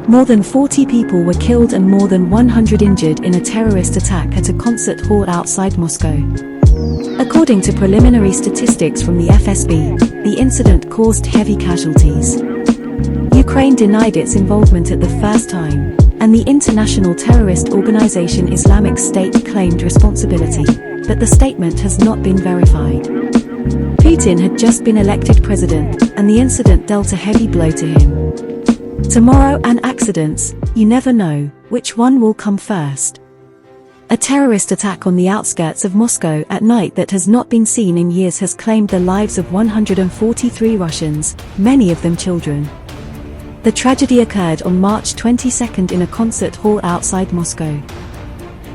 More than 40 people were killed and more than 100 injured in a terrorist attack at a concert hall outside Moscow. According to preliminary statistics from the FSB, the incident caused heavy casualties. Ukraine denied its involvement at the first time, and the international terrorist organization Islamic State claimed responsibility, but the statement has not been verified. Putin had just been elected president, and the incident dealt a heavy blow to him. Tomorrow and accidents, you never know which one will come first. A terrorist attack on the outskirts of Moscow at night that has not been seen in years has claimed the lives of 143 Russians, many of them children. The tragedy occurred on March 22 in a concert hall outside Moscow.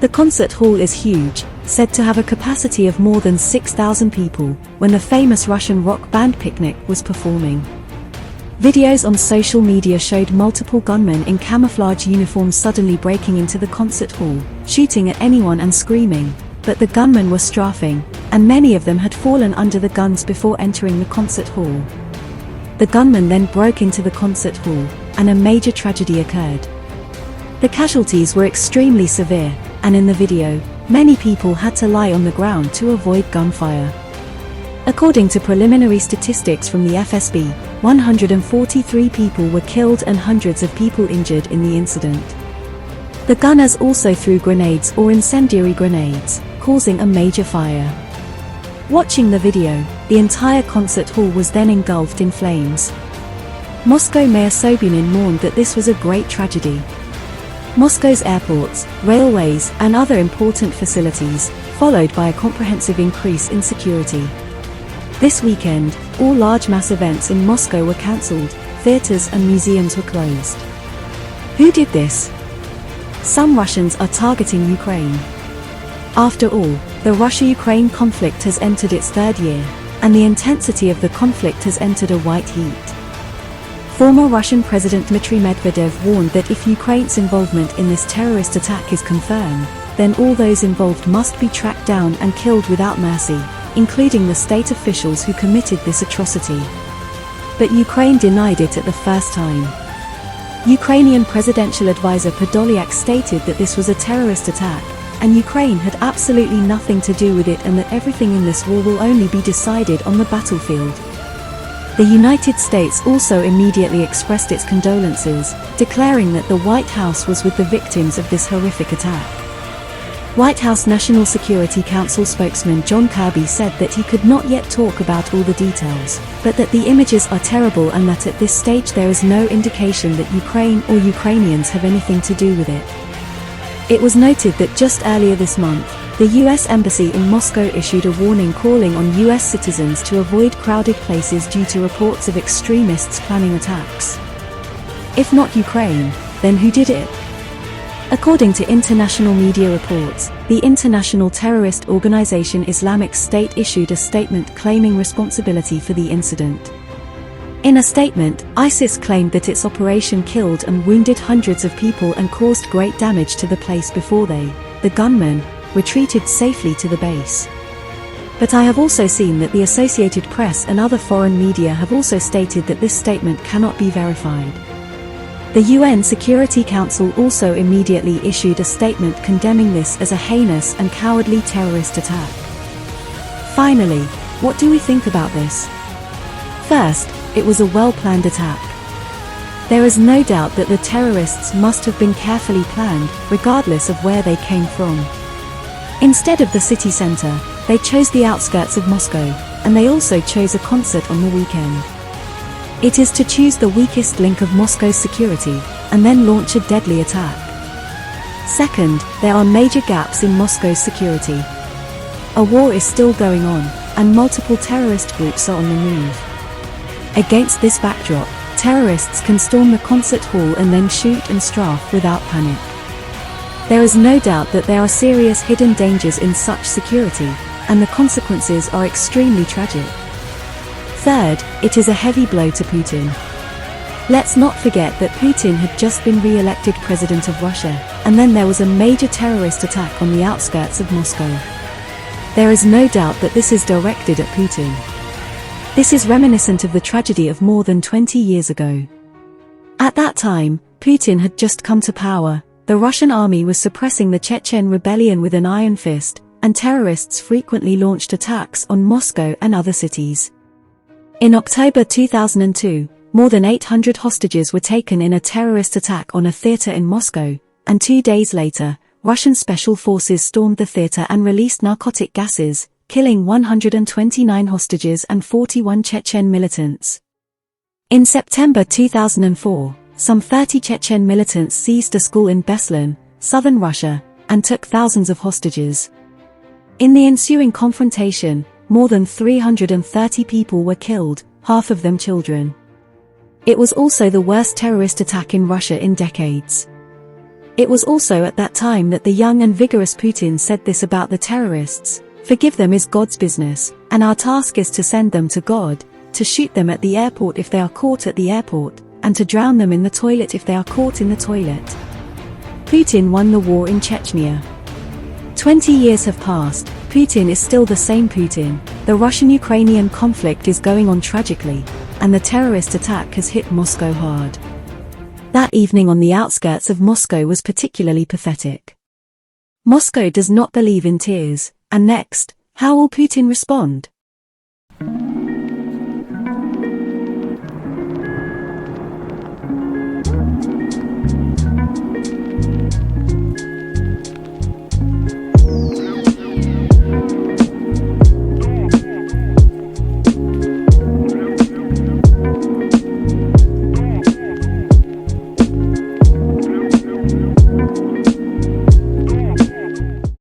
The concert hall is huge, said to have a capacity of more than 6,000 people, when the famous Russian rock band Picnic was performing. Videos on social media showed multiple gunmen in camouflage uniforms suddenly breaking into the concert hall, shooting at anyone and screaming, but the gunmen were strafing, and many of them had fallen under the guns before entering the concert hall. The gunmen then broke into the concert hall, and a major tragedy occurred. The casualties were extremely severe, and in the video, many people had to lie on the ground to avoid gunfire. According to preliminary statistics from the FSB, 143 people were killed and hundreds of people injured in the incident. The gunners also threw grenades or incendiary grenades, causing a major fire. Watching the video, the entire concert hall was then engulfed in flames. Moscow Mayor Sobyanin mourned that this was a great tragedy. Moscow's airports, railways, and other important facilities, followed by a comprehensive increase in security. This weekend, all large mass events in Moscow were cancelled, theaters and museums were closed. Who did this? Some Russians are targeting Ukraine. After all, the Russia-Ukraine conflict has entered its third year, and the intensity of the conflict has entered a white heat. Former Russian President Dmitry Medvedev warned that if Ukraine's involvement in this terrorist attack is confirmed, then all those involved must be tracked down and killed without mercy, including the state officials who committed this atrocity. But Ukraine denied it at the first time. Ukrainian presidential advisor Podolyak stated that this was a terrorist attack, and Ukraine had absolutely nothing to do with it and that everything in this war will only be decided on the battlefield. The United States also immediately expressed its condolences, declaring that the White House was with the victims of this horrific attack. White House National Security Council spokesman John Kirby said that he could not yet talk about all the details, but that the images are terrible and that at this stage there is no indication that Ukraine or Ukrainians have anything to do with it. It was noted that just earlier this month, the U.S. Embassy in Moscow issued a warning calling on U.S. citizens to avoid crowded places due to reports of extremists planning attacks. If not Ukraine, then who did it? According to international media reports, the international terrorist organization Islamic State issued a statement claiming responsibility for the incident. In a statement, ISIS claimed that its operation killed and wounded hundreds of people and caused great damage to the place before they, the gunmen, retreated safely to the base. But I have also seen that the Associated Press and other foreign media have also stated that this statement cannot be verified. The UN Security Council also immediately issued a statement condemning this as a heinous and cowardly terrorist attack. Finally, what do we think about this? First, it was a well-planned attack. There is no doubt that the terrorists must have been carefully planned, regardless of where they came from. Instead of the city center, they chose the outskirts of Moscow, and they also chose a concert on the weekend. It is to choose the weakest link of Moscow's security, and then launch a deadly attack. Second, there are major gaps in Moscow's security. A war is still going on, and multiple terrorist groups are on the move. Against this backdrop, terrorists can storm the concert hall and then shoot and strafe without panic. There is no doubt that there are serious hidden dangers in such security, and the consequences are extremely tragic. Third, it is a heavy blow to Putin. Let's not forget that Putin had just been re-elected president of Russia, and then there was a major terrorist attack on the outskirts of Moscow. There is no doubt that this is directed at Putin. This is reminiscent of the tragedy of more than 20 years ago. At that time, Putin had just come to power, the Russian army was suppressing the Chechen rebellion with an iron fist, and terrorists frequently launched attacks on Moscow and other cities. In October 2002, more than 800 hostages were taken in a terrorist attack on a theater in Moscow, and 2 days later, Russian special forces stormed the theater and released narcotic gases, killing 129 hostages and 41 Chechen militants. In September 2004, some 30 Chechen militants seized a school in Beslan, southern Russia, and took thousands of hostages. In the ensuing confrontation, more than 330 people were killed, half of them children. It was also the worst terrorist attack in Russia in decades. It was also at that time that the young and vigorous Putin said this about the terrorists: "Forgive them is God's business, and our task is to send them to God, to shoot them at the airport if they are caught at the airport, and to drown them in the toilet if they are caught in the toilet." Putin won the war in Chechnya. 20 years have passed, Putin is still the same Putin, the Russian-Ukrainian conflict is going on tragically, and the terrorist attack has hit Moscow hard. That evening on the outskirts of Moscow was particularly pathetic. Moscow does not believe in tears, and next, how will Putin respond?